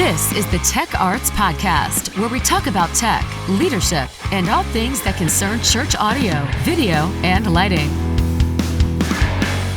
This is the Tech Arts Podcast, where we talk about tech, leadership, and all things that concern church audio, video, and lighting.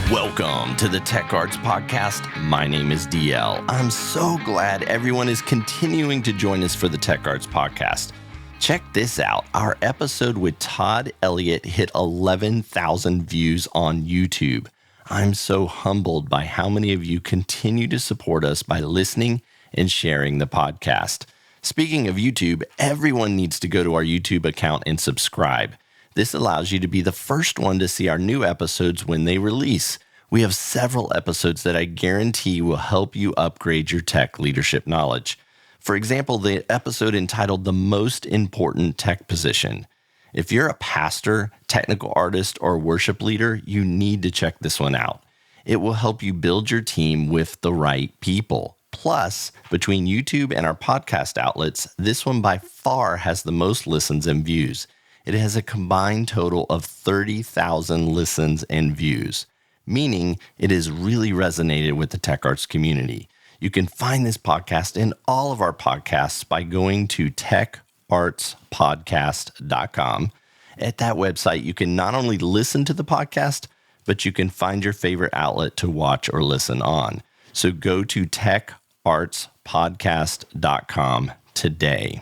Welcome to the Tech Arts Podcast. My name is DL. I'm so glad everyone is continuing to join us for the Tech Arts Podcast. Check this out. Our episode with Todd Elliott hit 11,000 views on YouTube. I'm so humbled by how many of you continue to support us by listening and sharing the podcast. Speaking of YouTube, everyone needs to go to our YouTube account and subscribe. This allows you to be the first one to see our new episodes when they release. We have several episodes that I guarantee will help you upgrade your tech leadership knowledge. For example, the episode entitled The Most Important Tech Position. If you're a pastor, technical artist, or worship leader, you need to check this one out. It will help you build your team with the right people. Plus, between YouTube and our podcast outlets, this one by far has the most listens and views. It has a combined total of 30,000 listens and views, meaning it has really resonated with the Tech Arts community. You can find this podcast in all of our podcasts by going to techartspodcast.com. At that website, you can not only listen to the podcast, but you can find your favorite outlet to watch or listen on. So go to techartspodcast.com today.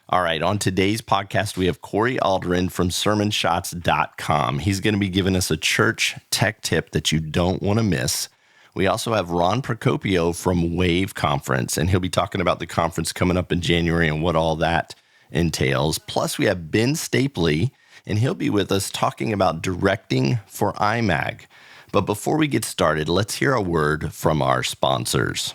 All right, on today's podcast, we have Corey Alderin from sermonshots.com. He's going to be giving us a church tech tip that you don't want to miss. We also have Ron Procopio from Wave Conference, and he'll be talking about the conference coming up in January and what all that entails. Plus, we have Ben Stapley, and he'll be with us talking about directing for IMAG. But before we get started, let's hear a word from our sponsors.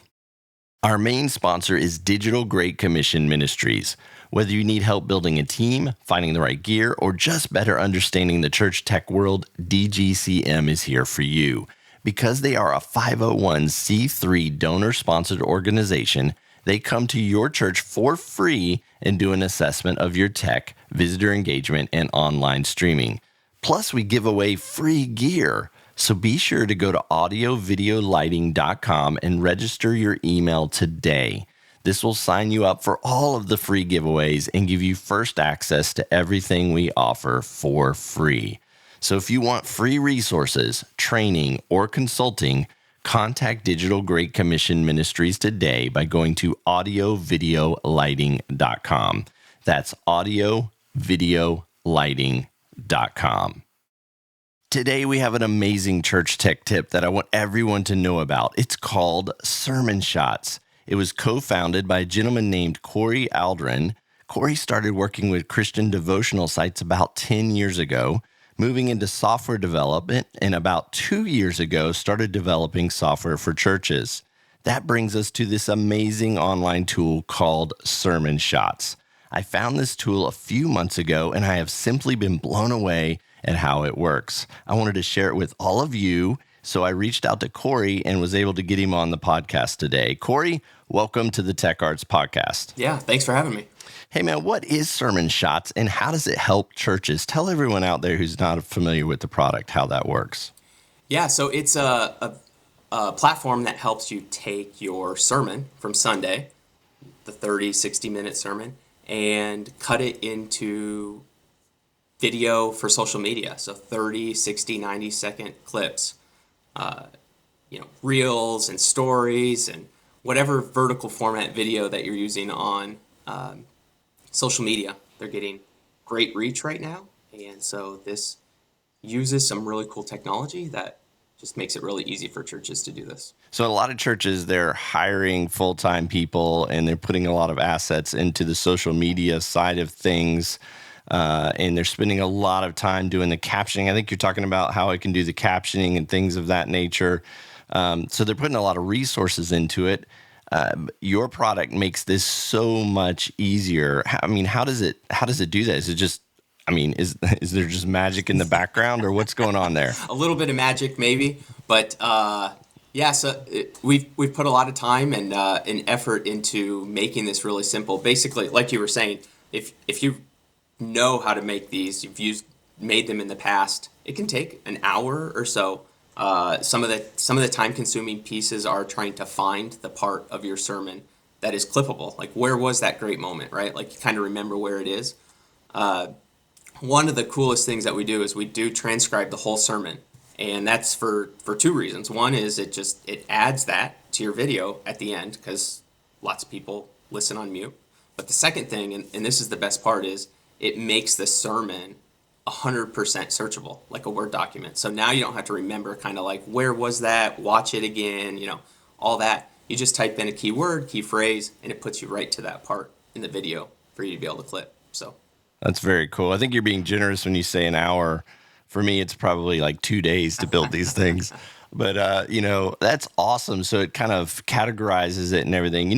Our main sponsor is Digital Great Commission Ministries. Whether you need help building a team, finding the right gear, or just better understanding the church tech world, DGCM is here for you. Because they are a 501c3 donor-sponsored organization, they come to your church for free and do an assessment of your tech, visitor engagement, and online streaming. Plus, we give away free gear. So be sure to go to audiovideolighting.com and register your email today. This will sign you up for all of the free giveaways and give you first access to everything we offer for free. So if you want free resources, training, or consulting, contact Digital Great Commission Ministries today by going to audiovideolighting.com. That's audiovideolighting.com. Today, we have an amazing church tech tip that I want everyone to know about. It's called Sermon Shots. It was co-founded by a gentleman named Corey Alderin. Corey started working with Christian devotional sites about 10 years ago, moving into software development, and about 2 years ago, started developing software for churches. That brings us to this amazing online tool called Sermon Shots. I found this tool a few months ago, and I have simply been blown away at how it works. I wanted to share it with all of you, so I reached out to Corey and was able to get him on the podcast today. Corey, welcome to the Tech Arts Podcast. Yeah, thanks for having me. Hey man, what is Sermon Shots and how does it help churches? Tell everyone out there who's not familiar with the product how that works. Yeah, so it's a platform that helps you take your sermon from Sunday, the 30, 60-minute sermon, and cut it into video for social media. So 30, 60, 90-second clips, reels and stories and whatever vertical format video that you're using on social media. They're getting great reach right now. And so this uses some really cool technology that just makes it really easy for churches to do this. So a lot of churches, they're hiring full-time people and they're putting a lot of assets into the social media side of things. And they're spending a lot of time doing the captioning. I think you're talking about how it can do the captioning and things of that nature. So they're putting a lot of resources into it. Your product makes this so much easier. I mean, how does it do that? Is it just, is there just magic in the background or what's going on there? A little bit of magic maybe, but we've put a lot of time and effort into making this really simple. Basically, like you were saying, if you know how to make these, made them in the past, it can take an hour or so. Some of the time-consuming pieces are trying to find the part of your sermon that is clippable. Like, where was that great moment, right? Like, you kind of remember where it is. One of the coolest things that we do is we do transcribe the whole sermon. And that's for two reasons. One is it adds that to your video at the end, because lots of people listen on mute. But the second thing, and this is the best part, is it makes the sermon 100% searchable, like a Word document. So now you don't have to remember kind of like, where was that? Watch it again, all that. You just type in a key word, key phrase, and it puts you right to that part in the video for you to be able to clip. So That's very cool. I think you're being generous when you say an hour. For me, it's probably like 2 days to build these things. But, that's awesome. So it kind of categorizes it and everything.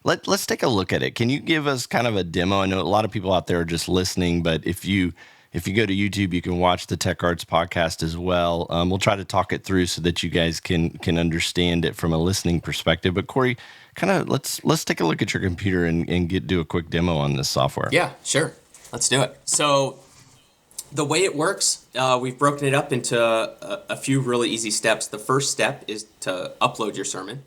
Let's take a look at it. Can you give us kind of a demo? I know a lot of people out there are just listening, but if you go to YouTube, you can watch the Tech Arts podcast as well. We'll try to talk it through so that you guys can understand it from a listening perspective. But Corey, kind of let's take a look at your computer and do a quick demo on this software. Yeah, sure. Let's do it. So the way it works, we've broken it up into a few really easy steps. The first step is to upload your sermon.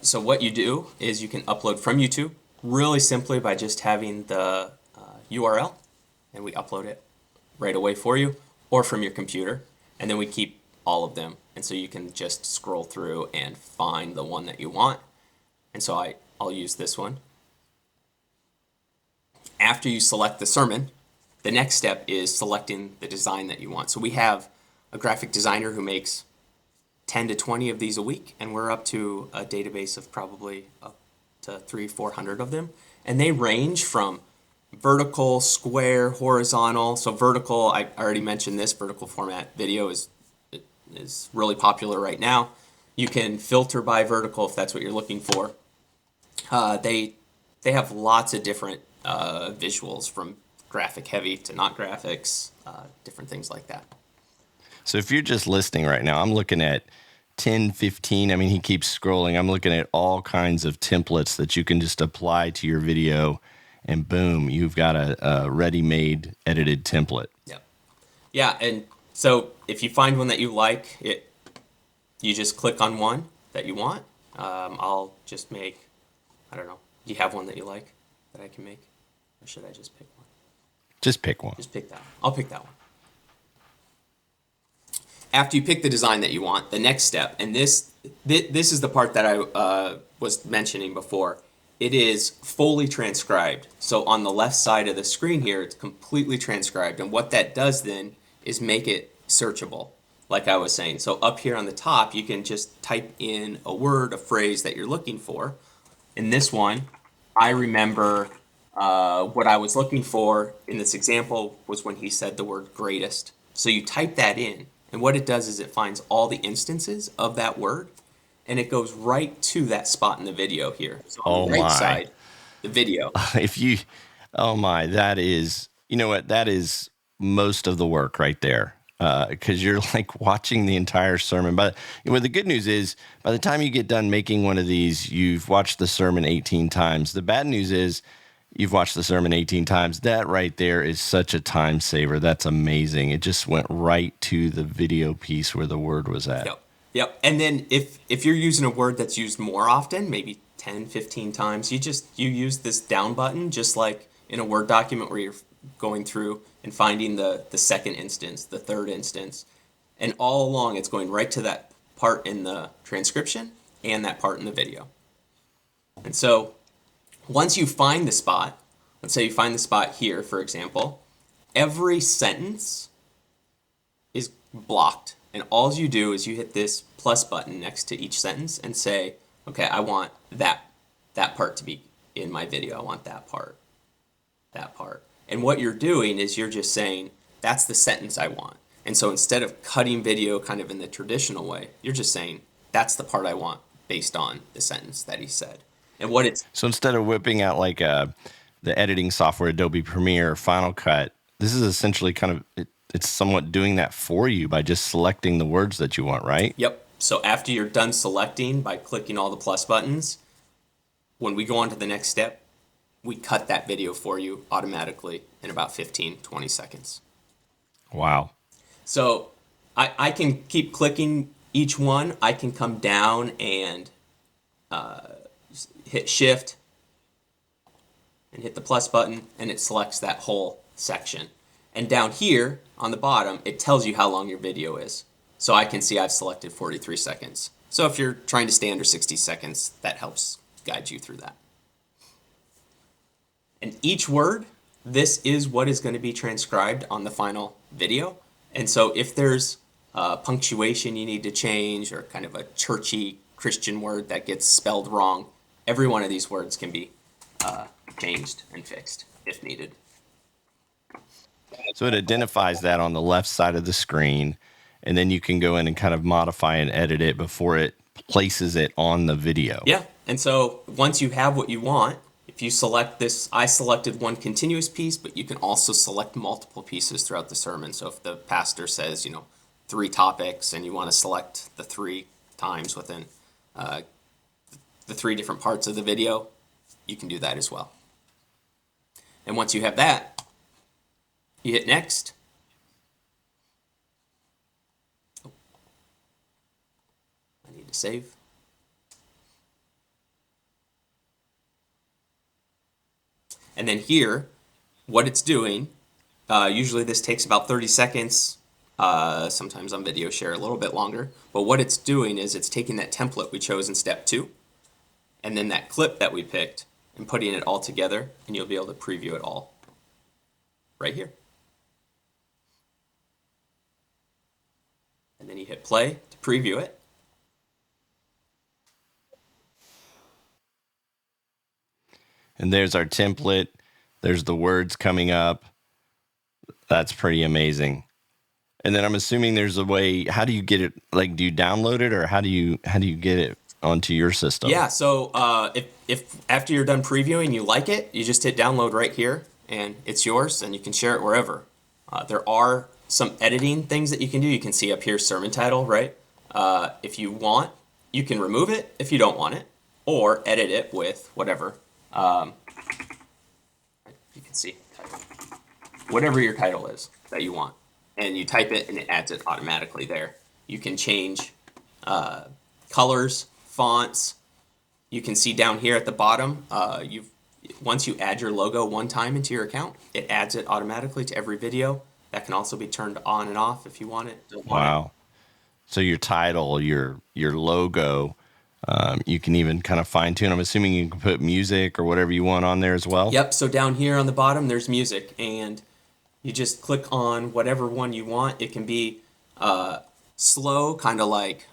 So what you do is you can upload from YouTube really simply by just having the URL, and we upload it right away for you, or from your computer, and then we keep all of them. And so you can just scroll through and find the one that you want. And so I'll use this one. After you select the sermon, the next step is selecting the design that you want. So we have a graphic designer who makes 10 to 20 of these a week, and we're up to a database of probably up to 300-400 of them. And they range from vertical, square, horizontal. So vertical, I already mentioned this, vertical format video is really popular right now. You can filter by vertical if that's what you're looking for. They have lots of different visuals, from graphic heavy to not graphics, different things like that. So if you're just listening right now, I'm looking at 10, 15. I mean, he keeps scrolling. I'm looking at all kinds of templates that you can just apply to your video, and boom, you've got a ready-made edited template. Yep. Yeah, and so if you find one that you like, you just click on one that you want. I'll just make, I don't know, do you have one that you like that I can make? Or should I just pick one? Just pick one. Just pick that one. I'll pick that one. After you pick the design that you want, the next step, and this is the part that I was mentioning before, it is fully transcribed. So on the left side of the screen here, it's completely transcribed. And what that does then is make it searchable, like I was saying. So up here on the top, you can just type in a word, a phrase that you're looking for. In this one, I remember what I was looking for in this example was when he said the word greatest. So you type that in, and what it does is it finds all the instances of that word, and it goes right to that spot in the video here. So on the right side, the video. That is, that is most of the work right there. Because you're like watching the entire sermon. But the good news is, by the time you get done making one of these, you've watched the sermon 18 times. The bad news is, you've watched the sermon 18 times. That right there is such a time saver. That's amazing. It just went right to the video piece where the word was at. Yep. And then if you're using a word that's used more often, maybe 10, 15 times, you use this down button, just like in a Word document where you're going through and finding the second instance, the third instance. And all along, it's going right to that part in the transcription and that part in the video. And so once you find the spot, let's say you find the spot here, for example, every sentence is blocked. And all you do is you hit this plus button next to each sentence and say, okay, I want that part to be in my video. I want that part. And what you're doing is you're just saying, that's the sentence I want. And so instead of cutting video kind of in the traditional way, you're just saying, that's the part I want based on the sentence that he said. And what it's... So instead of whipping out like the editing software, Adobe Premiere or Final Cut, this is essentially kind of... It's somewhat doing that for you by just selecting the words that you want, right? Yep. So after you're done selecting by clicking all the plus buttons, when we go on to the next step, we cut that video for you automatically in about 15, 20 seconds. Wow. So I can keep clicking each one. I can come down and hit Shift and hit the plus button, and it selects that whole section. And down here on the bottom, it tells you how long your video is. So I can see I've selected 43 seconds. So if you're trying to stay under 60 seconds, that helps guide you through that. And each word, this is what is going to be transcribed on the final video. And so if there's punctuation you need to change, or kind of a churchy Christian word that gets spelled wrong, every one of these words can be changed and fixed if needed. So it identifies that on the left side of the screen, and then you can go in and kind of modify and edit it before it places it on the video. Yeah, and so once you have what you want, if you select this, I selected one continuous piece, but you can also select multiple pieces throughout the sermon. So if the pastor says, 3 topics, and you want to select the 3 times within the 3 different parts of the video, you can do that as well. And once you have that, you hit next. I need to save. And then here, what it's doing, usually this takes about 30 seconds. Sometimes on video share a little bit longer. But what it's doing is it's taking that template we chose in step 2, and then that clip that we picked, and putting it all together, and you'll be able to preview it all right here. And then you hit play to preview it. And there's our template. There's the words coming up. That's pretty amazing. And then I'm assuming there's a way, how do you get it? Like, do you download it, or how do you get it onto your system? Yeah, so if after you're done previewing you like it, you just hit download right here, and it's yours, and you can share it wherever. There are some editing things that you can do. You can see up here sermon title, right? If you want, you can remove it if you don't want it, or edit it with whatever. You can see title. Whatever your title is that you want. And you type it, and it adds it automatically there. You can change colors, fonts. You can see down here at the bottom, once you add your logo one time into your account, it adds it automatically to every video. That can also be turned on and off if you want it. Wow. So your title, your logo, you can even kind of fine tune. I'm assuming you can put music or whatever you want on there as well. Yep. So down here on the bottom, there's music, and you just click on whatever one you want. It can be slow, kind of like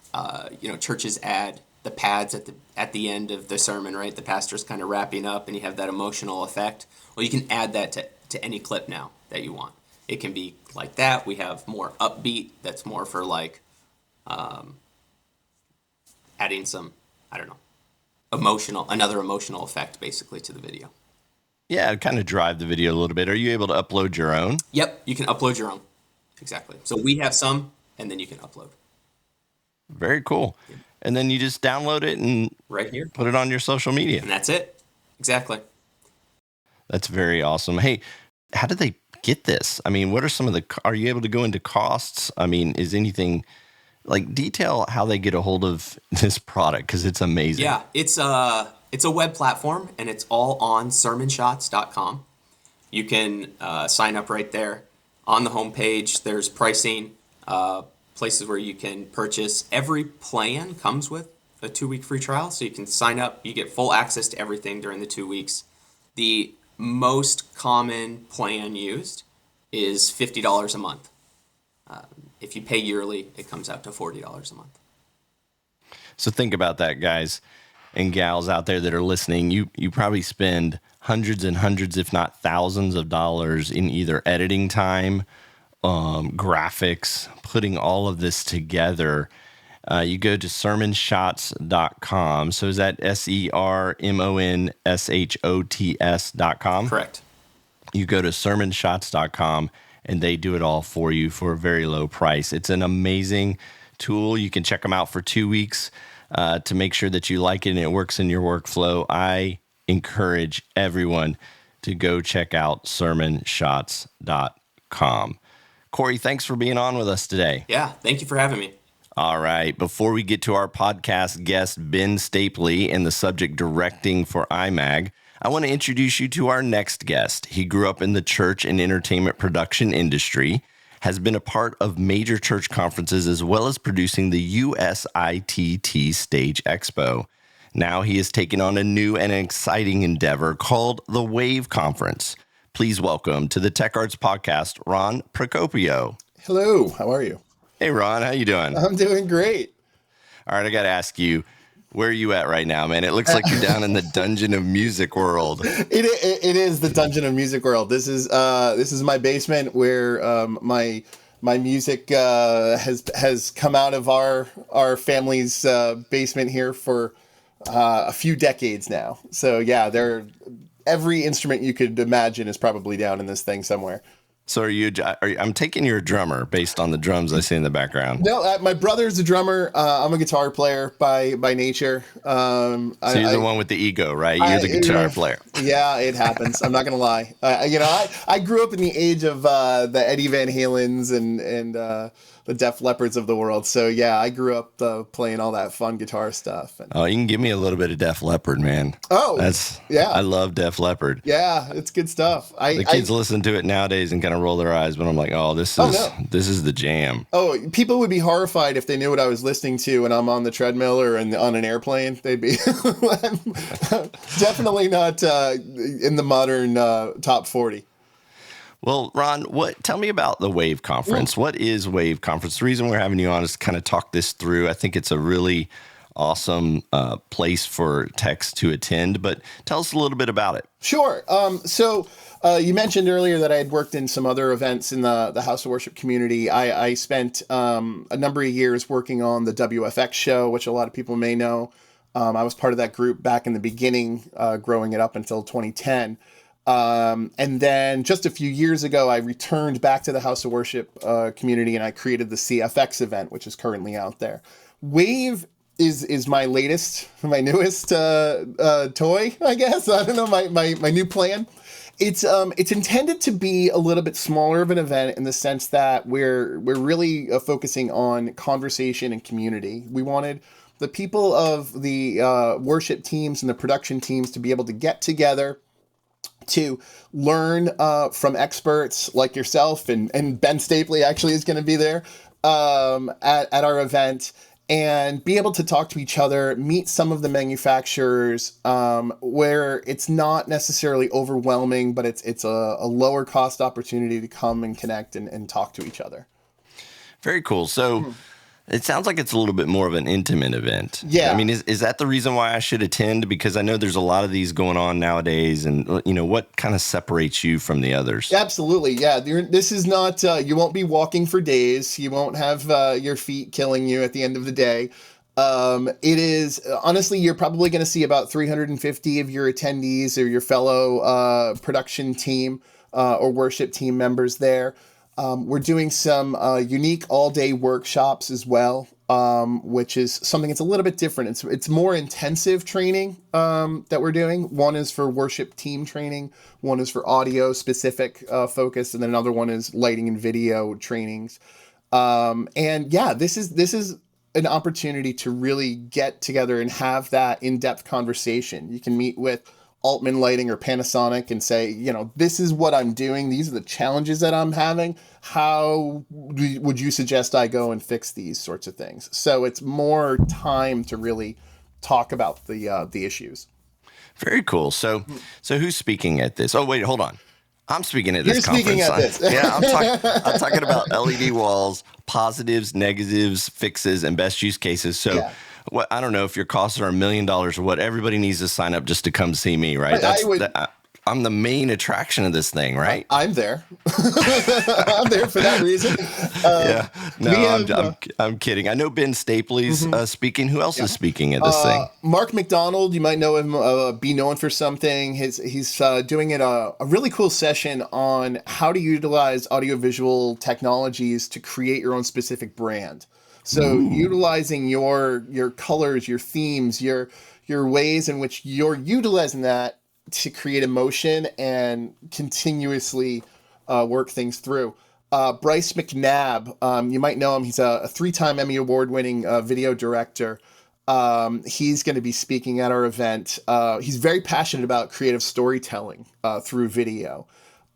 churches add the pads at the end of the sermon, right? The pastor's kind of wrapping up, and you have that emotional effect. Well, you can add that to any clip now that you want. It can be like that. We have more upbeat. That's more for like adding some, another emotional effect basically to the video. Yeah, kind of drive the video a little bit. Are you able to upload your own? Yep, you can upload your own. Exactly. So we have some, and then you can upload. Very cool. Yeah. And then you just download it and right here, put it on your social media. And that's it. Exactly. That's very awesome. Hey, how did they get this? I mean, what are some of are you able to go into costs? I mean, is anything like detail how they get a hold of this product? Because it's amazing. Yeah, it's a web platform, and it's all on sermonshots.com. You can sign up right there. On the homepage, there's pricing, places where you can purchase. Every plan comes with a 2-week free trial, so you can sign up. You get full access to everything during the 2 weeks. The most common plan used is $50 a month. If you pay yearly, it comes out to $40 a month. So think about that, guys and gals out there that are listening. You probably spend hundreds and hundreds, if not thousands of dollars in either editing time, graphics, putting all of this together. You go to sermonshots.com. So is that sermonshots.com? Correct. You go to sermonshots.com, and they do it all for you for a very low price. It's an amazing tool. You can check them out for 2 weeks to make sure that you like it and it works in your workflow. I encourage everyone to go check out sermonshots.com. Corey, thanks for being on with us today. Yeah, thank you for having me. All right. Before we get to our podcast guest, Ben Stapley, and the subject directing for IMAG, I want to introduce you to our next guest. He grew up in the church and entertainment production industry, has been a part of major church conferences, as well as producing the USITT Stage Expo. Now he is taking on a new and exciting endeavor called the WAVE Conference. Please welcome to the Tech Arts Podcast, Ron Procopio. Hello, how are you? Hey, Ron, how you doing? I'm doing great. All right, I got to ask you, where are you at right now, man? It looks like you're down in the Dungeon of Music world. It is the Dungeon of Music world. This is my basement where my music has come out of our family's basement here for a few decades now. So yeah, every instrument you could imagine is probably down in this thing somewhere. So I'm taking you're a drummer based on the drums I see in the background. No, my brother's a drummer. I'm a guitar player by nature. So you're the one with the ego, right? You're the guitar player. Yeah, it happens. I'm not gonna lie. I grew up in the age of the Eddie Van Halens and the Def Leppards of the world. So yeah, I grew up playing all that fun guitar stuff. Oh, you can give me a little bit of Def Leppard, man. Oh, yeah. I love Def Leppard. Yeah, it's good stuff. The kids listen to it nowadays and kind of roll their eyes, but I'm like, this is the jam. Oh, people would be horrified if they knew what I was listening to when I'm on the treadmill or on an airplane. They'd be definitely not in the modern top 40. Well, Ron, tell me about the WAVE Conference. What is WAVE Conference? The reason we're having you on is to kind of talk this through. I think it's a really awesome place for techs to attend, but tell us a little bit about it. Sure. So you mentioned earlier that I had worked in some other events in the House of Worship community. I spent a number of years working on the WFX show, which a lot of people may know. I was part of that group back in the beginning, growing it up until 2010. And then just a few years ago, I returned back to the House of Worship community, and I created the CFX event, which is currently out there. WAVE is my newest toy, I guess. I don't know, my new plan. It's intended to be a little bit smaller of an event in the sense that we're really focusing on conversation and community. We wanted the people of the worship teams and the production teams to be able to get together to learn from experts like yourself, and Ben Stapley actually is going to be there at our event, and be able to talk to each other, meet some of the manufacturers where it's not necessarily overwhelming, but it's a lower cost opportunity to come and connect and talk to each other. Very cool. So it sounds like it's a little bit more of an intimate event. Yeah. I mean, is that the reason why I should attend? Because I know there's a lot of these going on nowadays, and what kind of separates you from the others? Absolutely. Yeah. This is not, you won't be walking for days. You won't have your feet killing you at the end of the day. It is, honestly, you're probably going to see about 350 of your attendees or your fellow production team or worship team members there. We're doing some unique all-day workshops as well, which is something that's a little bit different. It's more intensive training that we're doing. One is for worship team training. One is for audio-specific focus, and then another one is lighting and video trainings. And yeah, this is an opportunity to really get together and have that in-depth conversation. You can meet with Altman Lighting or Panasonic and say, this is what I'm doing. These are the challenges that I'm having. How would you suggest I go and fix these sorts of things? So it's more time to really talk about the issues. Very cool. So who's speaking at this? Oh, wait, hold on. I'm speaking at this conference. You're speaking at this. Yeah, I'm talking about LED walls, positives, negatives, fixes, and best use cases. So yeah. I don't know if your costs are $1 million or what. Everybody needs to sign up just to come see me, right? I'm the main attraction of this thing, right? I'm there. I'm there for that reason. Yeah. No, I'm kidding. I know Ben Stapley's speaking. Who else is speaking at this thing? Mark McDonald, you might know him, be known for something. He's doing a really cool session on how to utilize audiovisual technologies to create your own specific brand. So utilizing your colors, your themes, your ways in which you're utilizing that to create emotion and continuously work things through. Bryce McNabb, you might know him. He's a 3-time Emmy Award-winning video director. He's going to be speaking at our event. He's very passionate about creative storytelling through video.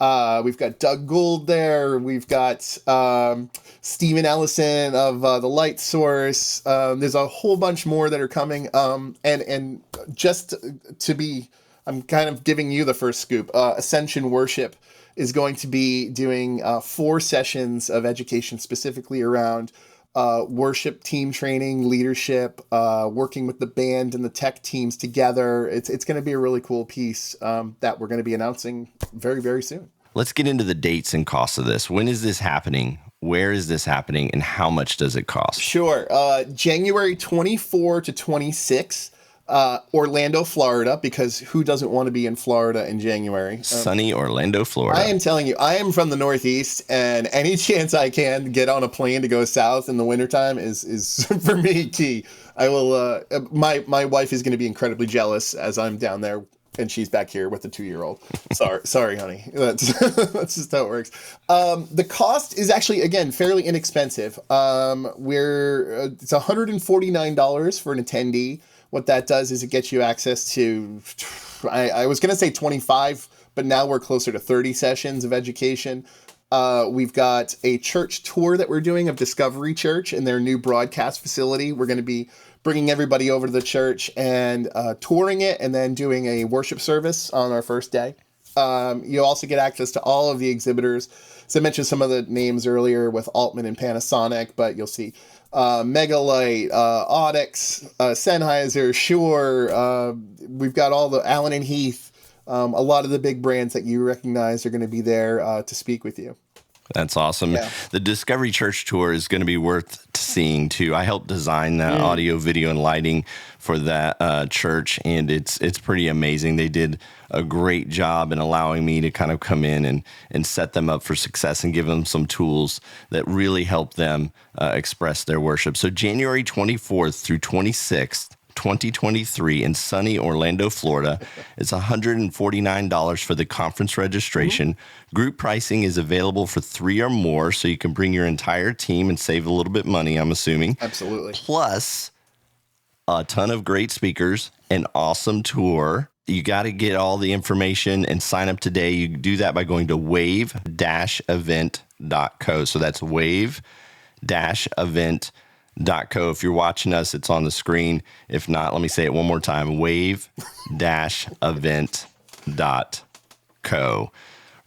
We've got Doug Gould there. We've got Stephen Ellison of The Light Source. There's a whole bunch more that are coming. And just to be, I'm kind of giving you the first scoop. Ascension Worship is going to be doing 4 sessions of education specifically around worship team training, leadership, working with the band and the tech teams together. It's going to be a really cool piece that we're going to be announcing very, very soon. Let's get into the dates and costs of this. When is this happening? Where is this happening? And how much does it cost? Sure. January 24 to 26. Orlando, Florida, because who doesn't want to be in Florida in January? Sunny Orlando, Florida. I am telling you, I am from the Northeast, and any chance I can get on a plane to go south in the wintertime is for me key. I will. My wife is going to be incredibly jealous as I'm down there, and she's back here with the 2-year-old. Sorry, honey. That's just how it works. The cost is actually, again, fairly inexpensive. It's $149 for an attendee. What that does is it gets you access to, I was going to say 25, but now we're closer to 30 sessions of education. We've got a church tour that we're doing of Discovery Church and their new broadcast facility. We're going to be bringing everybody over to the church and touring it, and then doing a worship service on our first day. You also get access to all of the exhibitors. So I mentioned some of the names earlier with Altman and Panasonic, but you'll see Megalite, Audix, Sennheiser, Shure. We've got all the Allen and Heath. A lot of the big brands that you recognize are going to be there to speak with you. That's awesome. Yeah. The Discovery Church tour is going to be worth seeing too. I helped design the audio, video, and lighting for that church, and it's pretty amazing. They did a great job in allowing me to kind of come in and set them up for success and give them some tools that really help them express their worship. So January 24th through 26th, 2023 in sunny Orlando, Florida. It's $149 for the conference registration. Mm-hmm. Group pricing is available for 3 or more, so you can bring your entire team and save a little bit money, I'm assuming. Absolutely. Plus a ton of great speakers, an awesome tour. You got to get all the information and sign up today. You can do that by going to wave-event.co. So that's wave-event.co. If you're watching us, it's on the screen. If not, let me say it one more time, wave-event.co.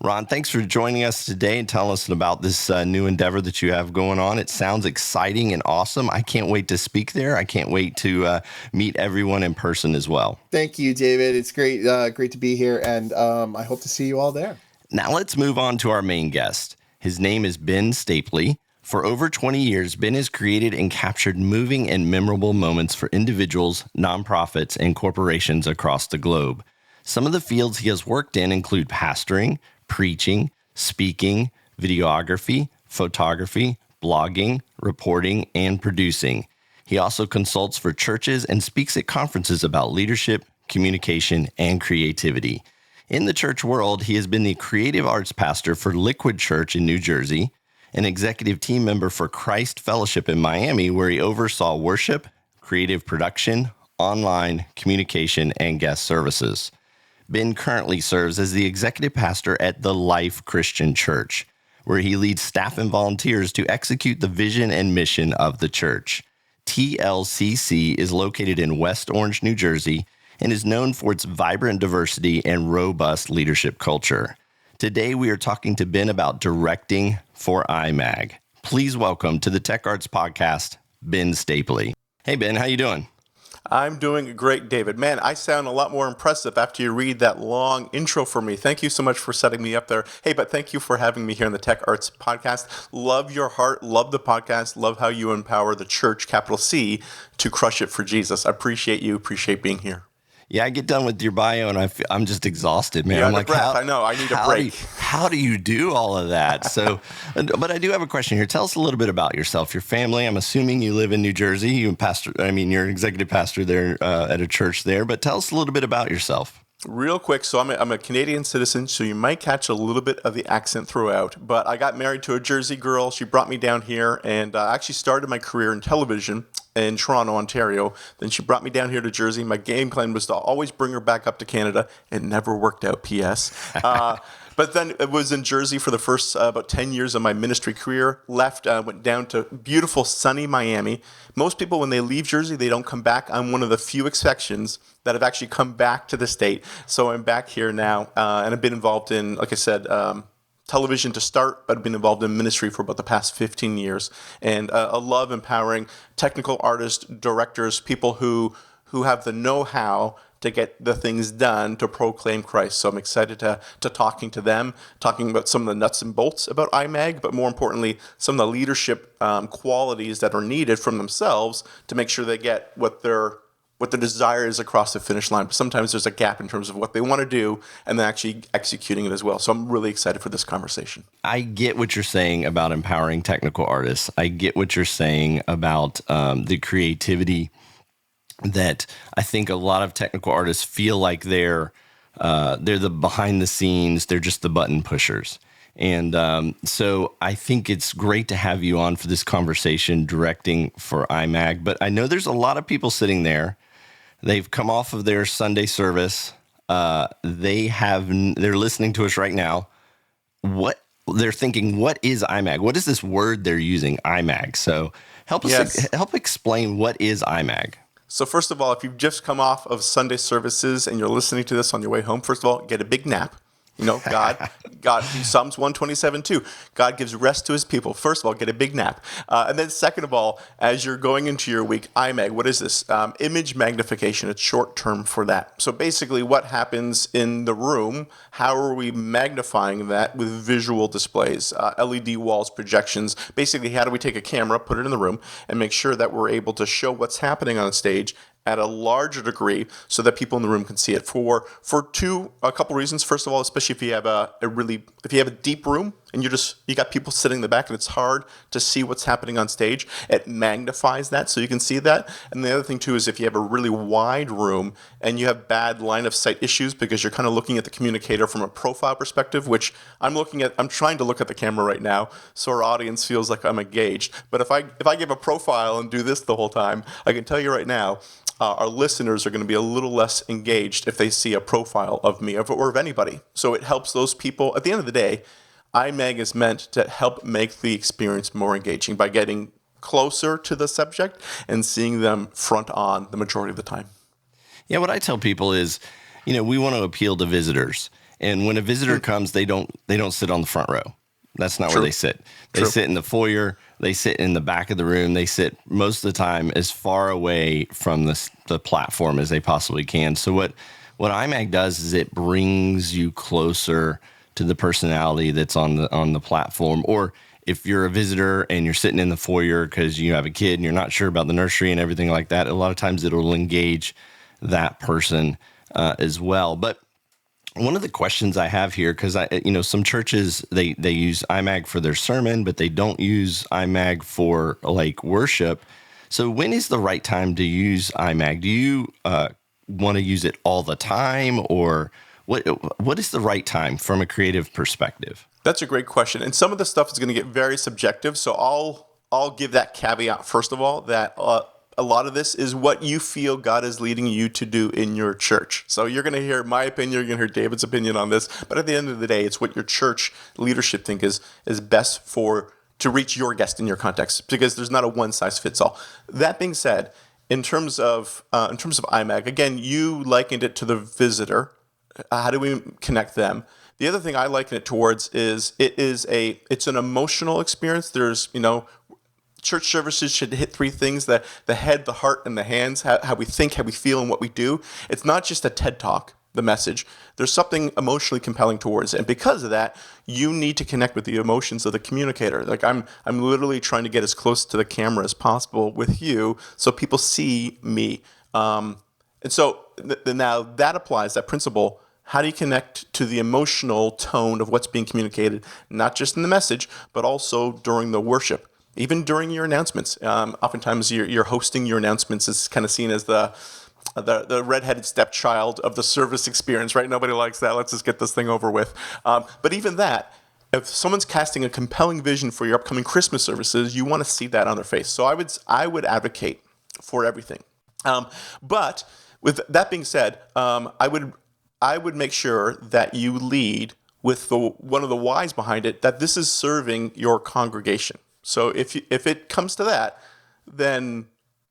Ron, thanks for joining us today and telling us about this new endeavor that you have going on. It sounds exciting and awesome. I can't wait to speak there. I can't wait to meet everyone in person as well. Thank you, David. It's great to be here, and I hope to see you all there. Now let's move on to our main guest. His name is Ben Stapley. For over 20 years, Ben has created and captured moving and memorable moments for individuals, nonprofits, and corporations across the globe. Some of the fields he has worked in include pastoring, preaching, speaking, videography, photography, blogging, reporting, and producing. He also consults for churches and speaks at conferences about leadership, communication, and creativity. In the church world, he has been the creative arts pastor for Liquid Church in New Jersey, an executive team member for Christ Fellowship in Miami, where he oversaw worship, creative production, online communication, and guest services. Ben currently serves as the executive pastor at the Life Christian Church, where he leads staff and volunteers to execute the vision and mission of the church. TLCC is located in West Orange, New Jersey, and is known for its vibrant diversity and robust leadership culture. Today, we are talking to Ben about directing for IMAG. Please welcome to the Tech Arts Podcast, Ben Stapley. Hey, Ben, how you doing? I'm doing great, David. Man, I sound a lot more impressive after you read that long intro for me. Thank you so much for setting me up there. Hey, but thank you for having me here on the Tech Arts Podcast. Love your heart, love the podcast, love how you empower the church, capital C, to crush it for Jesus. I appreciate you, appreciate being here. Yeah, I get done with your bio and I'm just exhausted, man. You're I'm out of breath. I know. I need a break. How do you do all of that? So, but I do have a question here. Tell us a little bit about yourself, your family. I'm assuming you live in New Jersey. You're an executive pastor there at a church there. But tell us a little bit about yourself. Real quick, so I'm a Canadian citizen, so you might catch a little bit of the accent throughout. But I got married to a Jersey girl. She brought me down here, and I actually started my career in television in Toronto, Ontario. Then she brought me down here to Jersey. My game plan was to always bring her back up to Canada. It never worked out, P.S. But then it was in Jersey for the first about 10 years of my ministry career. Left, went down to beautiful, sunny Miami. Most people, when they leave Jersey, they don't come back. I'm one of the few exceptions that have actually come back to the state. So I'm back here now, and I've been involved in, like I said, television to start, but I've been involved in ministry for about the past 15 years. And I love empowering technical artists, directors, people who have the know-how to get the things done to proclaim Christ. So I'm excited to talking to them, talking about some of the nuts and bolts about IMAG, but more importantly, some of the leadership qualities that are needed from themselves to make sure they get what their desire is across the finish line. But sometimes there's a gap in terms of what they want to do and then actually executing it as well. So I'm really excited for this conversation. I get what you're saying about empowering technical artists. I get what you're saying about the creativity that I think a lot of technical artists feel like they're the behind the scenes, they're just the button pushers. And so I think it's great to have you on for this conversation directing for IMAG. But I know there's a lot of people sitting there. They've come off of their Sunday service. They're listening to us right now. They're thinking, what is IMAG? What is this word they're using, IMAG? So help explain what is IMAG. So first of all, if you've just come off of Sunday services and you're listening to this on your way home, first of all, get a big nap. You know, God, Psalms 127:2, God gives rest to his people. First of all, get a big nap. And then second of all, as you're going into your week, IMAG, what is this? Image magnification. It's short term for that. So basically what happens in the room, how are we magnifying that with visual displays, LED walls, projections? Basically, how do we take a camera, put it in the room, and make sure that we're able to show what's happening on stage at a larger degree so that people in the room can see it for a couple reasons. First of all, especially if you have a deep room and you got people sitting in the back and it's hard to see what's happening on stage, it magnifies that so you can see that. And the other thing too is if you have a really wide room and you have bad line of sight issues because you're kind of looking at the communicator from a profile perspective, which I'm trying to look at the camera right now so our audience feels like I'm engaged. But if I give a profile and do this the whole time, I can tell you right now, our listeners are going to be a little less engaged if they see a profile of me or of anybody. So it helps those people. At the end of the day, IMAG is meant to help make the experience more engaging by getting closer to the subject and seeing them front on the majority of the time. Yeah, what I tell people is, we want to appeal to visitors. And when a visitor comes, they don't sit on the front row. That's not where they sit. They sit in the foyer. They sit in the back of the room. They sit most of the time as far away from the platform as they possibly can. So what IMAG does is it brings you closer to the personality that's on the platform. Or if you're a visitor and you're sitting in the foyer because you have a kid and you're not sure about the nursery and everything like that, a lot of times it'll engage that person as well. But one of the questions I have here, because some churches they use IMAG for their sermon, but they don't use IMAG for like worship. So when is the right time to use IMAG? Do you want to use it all the time, or what is the right time from a creative perspective? That's a great question, and some of the stuff is going to get very subjective. So I'll give that caveat first of all that. A lot of this is what you feel God is leading you to do in your church. So you're going to hear my opinion, you're going to hear David's opinion on this, but at the end of the day, it's what your church leadership think is best to reach your guest in your context, because there's not a one size fits all. That being said, in terms of IMAG, again, you likened it to the visitor. How do we connect them? The other thing I liken it towards is it's an emotional experience. There's church services should hit three things: the head, the heart, and the hands, how we think, how we feel, and what we do. It's not just a TED Talk, the message. There's something emotionally compelling towards it. And because of that, you need to connect with the emotions of the communicator. Like I'm literally trying to get as close to the camera as possible with you so people see me. And so now that applies, that principle. How do you connect to the emotional tone of what's being communicated, not just in the message, but also during the worship? Even during your announcements, oftentimes you're hosting your announcements is kind of seen as the the redheaded stepchild of the service experience, right? Nobody likes that. Let's just get this thing over with. But even that, if someone's casting a compelling vision for your upcoming Christmas services, you want to see that on their face. So I would advocate for everything. But with that being said, I would make sure that you lead with one of the whys behind it, that this is serving your congregation. So if it comes to that, then,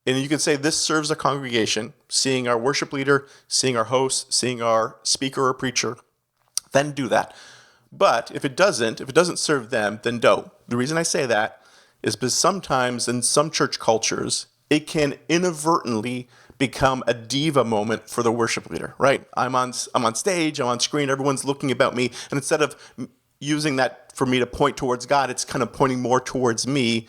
and you can say this serves a congregation, seeing our worship leader, seeing our host, seeing our speaker or preacher, then do that. But if it doesn't serve them, then don't. The reason I say that is because sometimes in some church cultures, it can inadvertently become a diva moment for the worship leader, right? I'm on stage, I'm on screen, everyone's looking about me, and instead of using that for me to point towards God, it's kind of pointing more towards me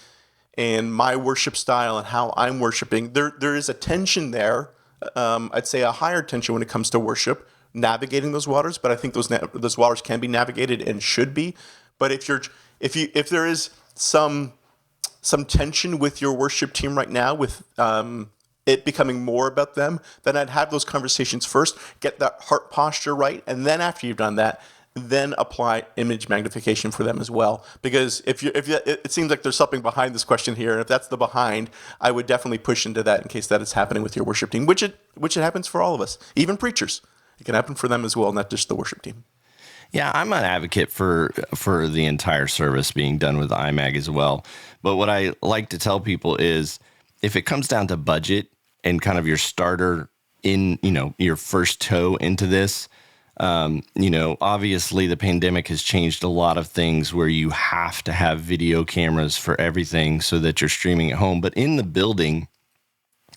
and my worship style and how I'm worshiping. There is a tension there. I'd say a higher tension when it comes to worship, navigating those waters. But I think those waters can be navigated and should be. But if there is some tension with your worship team right now, with it becoming more about them, then I'd have those conversations first, get that heart posture right, and then after you've done that, then apply image magnification for them as well. Because it seems like there's something behind this question here, and if that's the behind, I would definitely push into that in case that is happening with your worship team, which it happens for all of us, even preachers. It can happen for them as well, not just the worship team. Yeah, I'm an advocate for the entire service being done with IMAG as well. But what I like to tell people is, if it comes down to budget and kind of your starter in, your first toe into this, obviously the pandemic has changed a lot of things where you have to have video cameras for everything so that you're streaming at home. But in the building,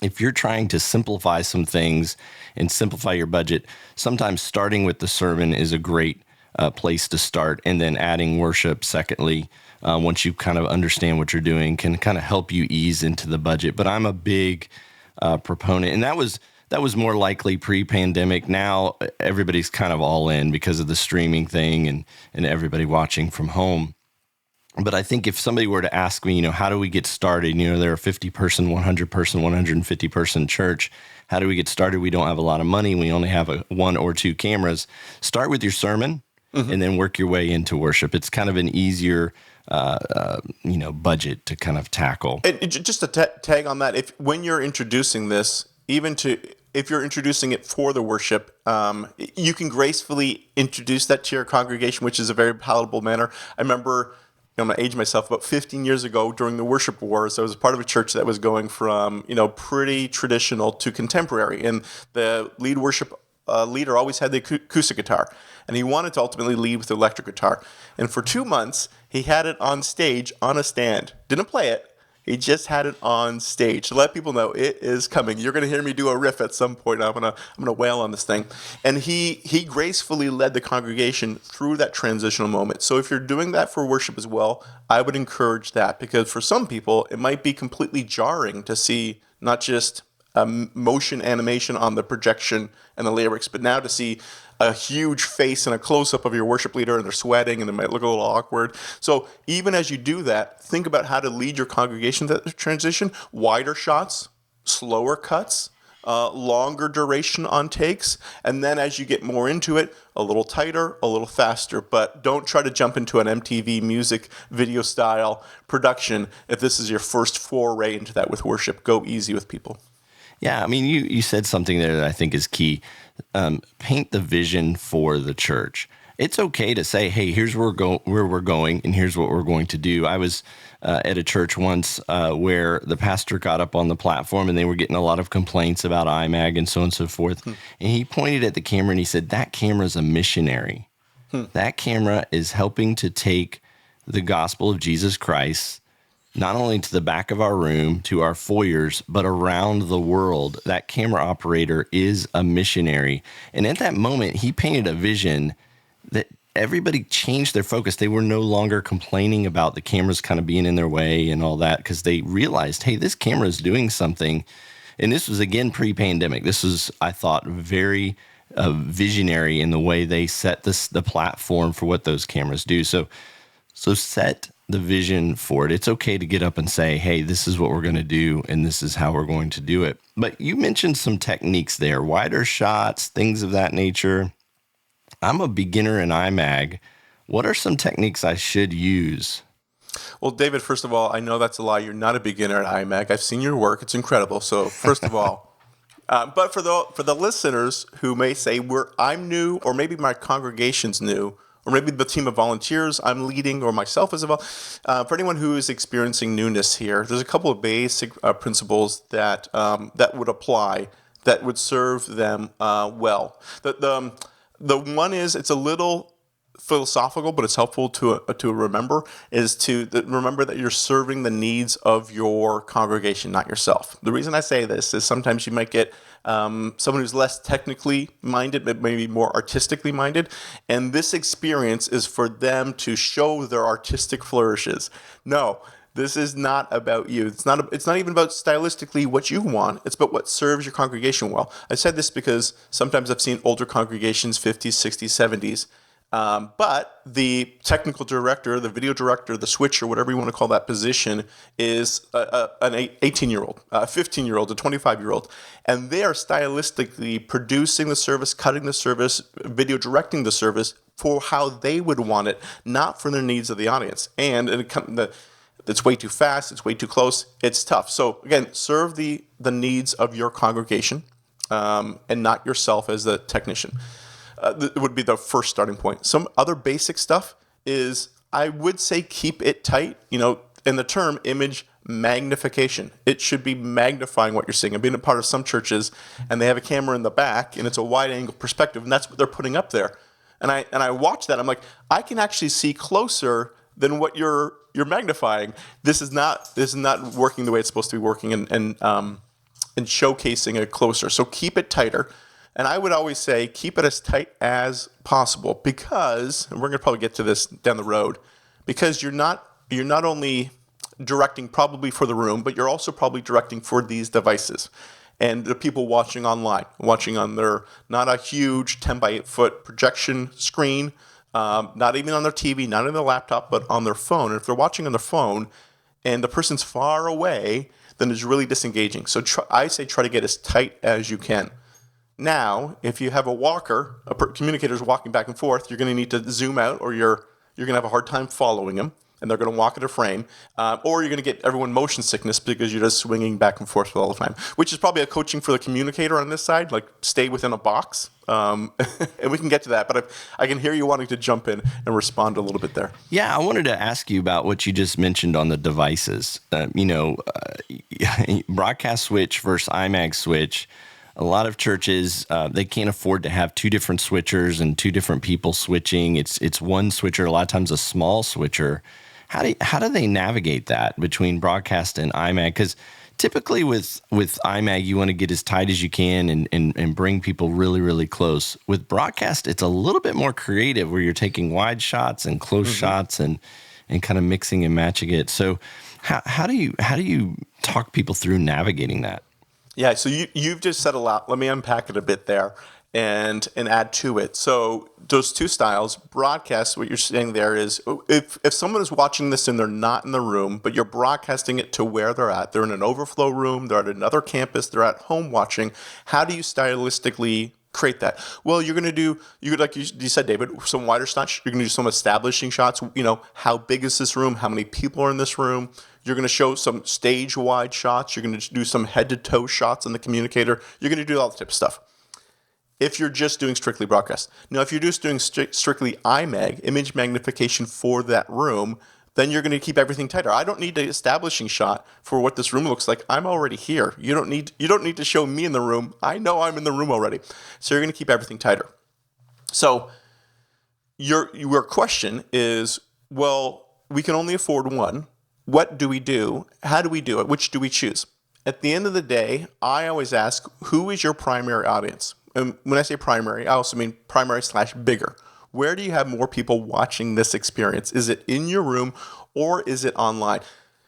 if you're trying to simplify some things and simplify your budget, sometimes starting with the sermon is a great place to start, and then adding worship secondly, once you kind of understand what you're doing, can kind of help you ease into the budget. But I'm a big proponent, and that was more likely pre-pandemic. Now everybody's kind of all in because of the streaming thing and everybody watching from home. But I think if somebody were to ask me, how do we get started? They're a 50-person, 100-person, 150-person church. How do we get started? We don't have a lot of money. We only have 1 or 2 cameras. Start with your sermon, and then work your way into worship. It's kind of an easier, budget to kind of tackle. And just to tag on that, when you're introducing this, if you're introducing it for the worship, you can gracefully introduce that to your congregation, which is a very palatable manner. I remember, I'm going to age myself, about 15 years ago during the worship wars, I was a part of a church that was going from, pretty traditional to contemporary. And the lead worship leader always had the acoustic guitar. And he wanted to ultimately lead with the electric guitar. And for 2 months, he had it on stage on a stand. Didn't play it. He just had it on stage to let people know it is coming. You're going to hear me do a riff at some point. I'm gonna wail on this thing. And he gracefully led the congregation through that transitional moment. So if you're doing that for worship as well, I would encourage that, because for some people, it might be completely jarring to see not just motion animation on the projection and the lyrics, but now to see a huge face and a close-up of your worship leader, and they're sweating and it might look a little awkward. So even as you do that, think about how to lead your congregation to that transition. Wider shots, slower cuts, longer duration on takes, and then as you get more into it, a little tighter, a little faster. But don't try to jump into an MTV music video style production if this is your first foray into that with worship. Go easy with people. Yeah, I mean, you said something there that I think is key. Paint the vision for the church. It's okay to say, hey, here's where we're going, and here's what we're going to do. I was at a church once where the pastor got up on the platform, and they were getting a lot of complaints about IMAG and so on and so forth. And he pointed at the camera, and he said, that camera's a missionary. That camera is helping to take the gospel of Jesus Christ not only to the back of our room, to our foyers, but around the world. That camera operator is a missionary. And at that moment, he painted a vision that everybody changed their focus. They were no longer complaining about the cameras kind of being in their way and all that, because they realized, hey, this camera is doing something. And this was, again, pre-pandemic. This was, I thought, very visionary in the way they set the platform for what those cameras do. So set the vision for it, it's okay to get up and say, hey, this is what we're going to do, and this is how we're going to do it. But you mentioned some techniques there, wider shots, things of that nature. I'm a beginner in IMAG. What are some techniques I should use? Well, David, first of all, I know that's a lie. You're not a beginner at IMAG. I've seen your work. It's incredible. So first of all, but for the listeners who may say, I'm new, or maybe my congregation's new, or maybe the team of volunteers I'm leading, or myself as for anyone who is experiencing newness here, there's a couple of basic principles that would apply that would serve them well. The one is, it's a little philosophical, but it's helpful to remember, is to remember that you're serving the needs of your congregation, not yourself. The reason I say this is sometimes you might get someone who's less technically minded, but maybe more artistically minded, and this experience is for them to show their artistic flourishes. No, this is not about you. It's not even about stylistically what you want. It's about what serves your congregation well. I said this because sometimes I've seen older congregations, 50s, 60s, 70s, but the technical director, the video director, the switcher, whatever you want to call that position, is an 18-year-old, a 15-year-old, a 25-year-old. And they are stylistically producing the service, cutting the service, video directing the service for how they would want it, not for the needs of the audience. And it's way too fast, it's way too close, it's tough. So again, serve the needs of your congregation and not yourself as the technician. It would be the first starting point. Some other basic stuff is, I would say, keep it tight. In the term image magnification, it should be magnifying what you're seeing. I've been a part of some churches, and they have a camera in the back, and it's a wide angle perspective, and that's what they're putting up there. And I watch that. I'm like, I can actually see closer than what you're magnifying. This is not working the way it's supposed to be working, and showcasing it closer. So keep it tighter. And I would always say, keep it as tight as possible, because, and we're going to probably get to this down the road, because you're not only directing probably for the room, but you're also probably directing for these devices and the people watching online, watching on their, not a huge 10 by 8 foot projection screen, not even on their TV, not on their laptop, but on their phone. And if they're watching on their phone and the person's far away, then it's really disengaging. So I say try to get as tight as you can. Now, if you have a walker, communicator's walking back and forth, you're going to need to zoom out, or you're going to have a hard time following them, and they're going to walk at a frame, or you're going to get everyone motion sickness because you're just swinging back and forth all the time, which is probably a coaching for the communicator on this side, like stay within a box, and we can get to that, but I can hear you wanting to jump in and respond a little bit there. Yeah, I wanted to ask you about what you just mentioned on the devices. Broadcast switch versus IMAG switch. A lot of churches, they can't afford to have two different switchers and two different people switching. It's one switcher, a lot of times a small switcher. How do they navigate that between broadcast and IMAG? Because typically with IMAG, you want to get as tight as you can and bring people really, really close. With broadcast, it's a little bit more creative, where you're taking wide shots and close shots and kind of mixing and matching it. So how do you talk people through navigating that? Yeah, so you've just said a lot. Let me unpack it a bit there and add to it. So those two styles, broadcast, what you're saying there is, if someone is watching this and they're not in the room, but you're broadcasting it to where they're at, they're in an overflow room, they're at another campus, they're at home watching, how do you stylistically create that? Well, you're going to do, like you said, David, some wider shots. You're going to do some establishing shots. How big is this room? How many people are in this room? You're going to show some stage-wide shots. You're going to do some head-to-toe shots on the communicator. You're going to do all that type of stuff. If you're just doing strictly broadcast. Now, if you're just doing strictly IMAG, image magnification for that room, then you're going to keep everything tighter. I don't need an establishing shot for what this room looks like. I'm already here. You don't need to show me in the room. I know I'm in the room already. So you're going to keep everything tighter. So your question is, well, we can only afford one. What do we do? How do we do it? Which do we choose? At the end of the day, I always ask, who is your primary audience? And when I say primary, I also mean primary/bigger. Where do you have more people watching this experience? Is it in your room or is it online?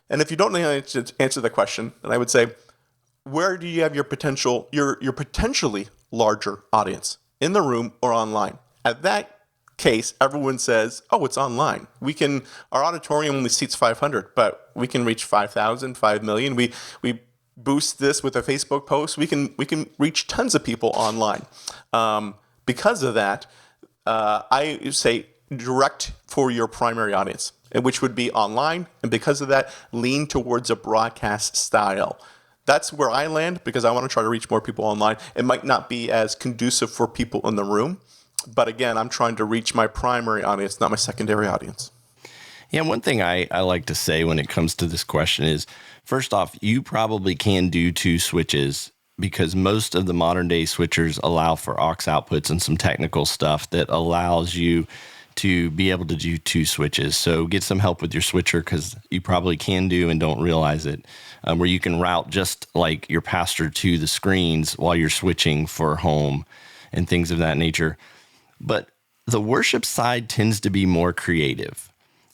And if you don't know how to answer the question, then I would say, where do you have your potentially larger audience? In the room or online? At that case, everyone says, "Oh, it's online." Our auditorium only seats 500, but we can reach 5,000, 5 million. We boost this with a Facebook post. We can reach tons of people online. Because of that, I say direct for your primary audience, which would be online, and because of that, lean towards a broadcast style. That's where I land because I want to try to reach more people online. It might not be as conducive for people in the room, but again, I'm trying to reach my primary audience, not my secondary audience. Yeah, one thing I like to say when it comes to this question is, first off, you probably can do 2 switches because most of the modern day switchers allow for aux outputs and some technical stuff that allows you to be able to do 2 switches. So get some help with your switcher because you probably can do and don't realize it, where you can route just like your pastor to the screens while you're switching for home and things of that nature. But the worship side tends to be more creative.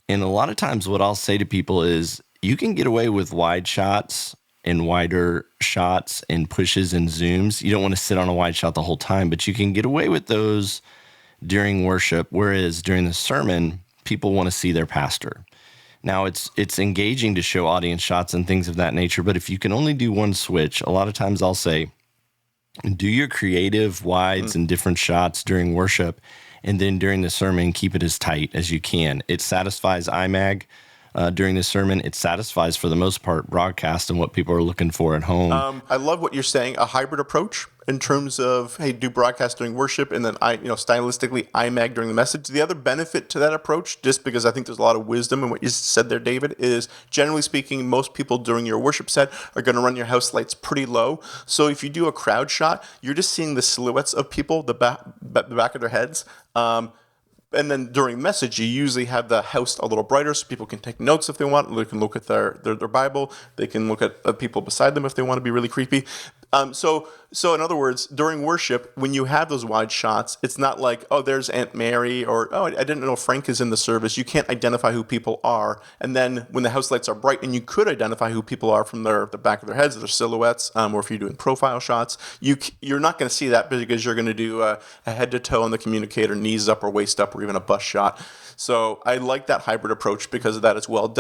And a lot of times what I'll say to people is you can get away with wide shots and wider shots and pushes and zooms. You don't want to sit on a wide shot the whole time, but you can get away with those during worship, whereas during the sermon, people want to see their pastor. Now, it's engaging to show audience shots and things of that nature, but if you can only do 1 switch, a lot of times I'll say, do your creative wides and different shots during worship, and then during the sermon, keep it as tight as you can. It satisfies IMAG during the sermon. It satisfies, for the most part, broadcast and what people are looking for at home. I love what you're saying, a hybrid approach in terms of, hey, do broadcast during worship and then stylistically IMAG during the message. The other benefit to that approach, just because I think there's a lot of wisdom in what you said there, David, is generally speaking, most people during your worship set are going to run your house lights pretty low. So if you do a crowd shot, you're just seeing the silhouettes of people, the back of their heads. And then during message, you usually have the house a little brighter so people can take notes if they want. They can look at their Bible. They can look at people beside them if they want to be really creepy. So in other words, during worship, when you have those wide shots, it's not like, oh, there's Aunt Mary, or, oh, I didn't know Frank is in the service. You can't identify who people are. And then when the house lights are bright, and you could identify who people are from the back of their heads, their silhouettes, or if you're doing profile shots, you're not going to see that because you're going to do a head to toe on the communicator, knees up or waist up, or even a bust shot. So I like that hybrid approach because of that as well.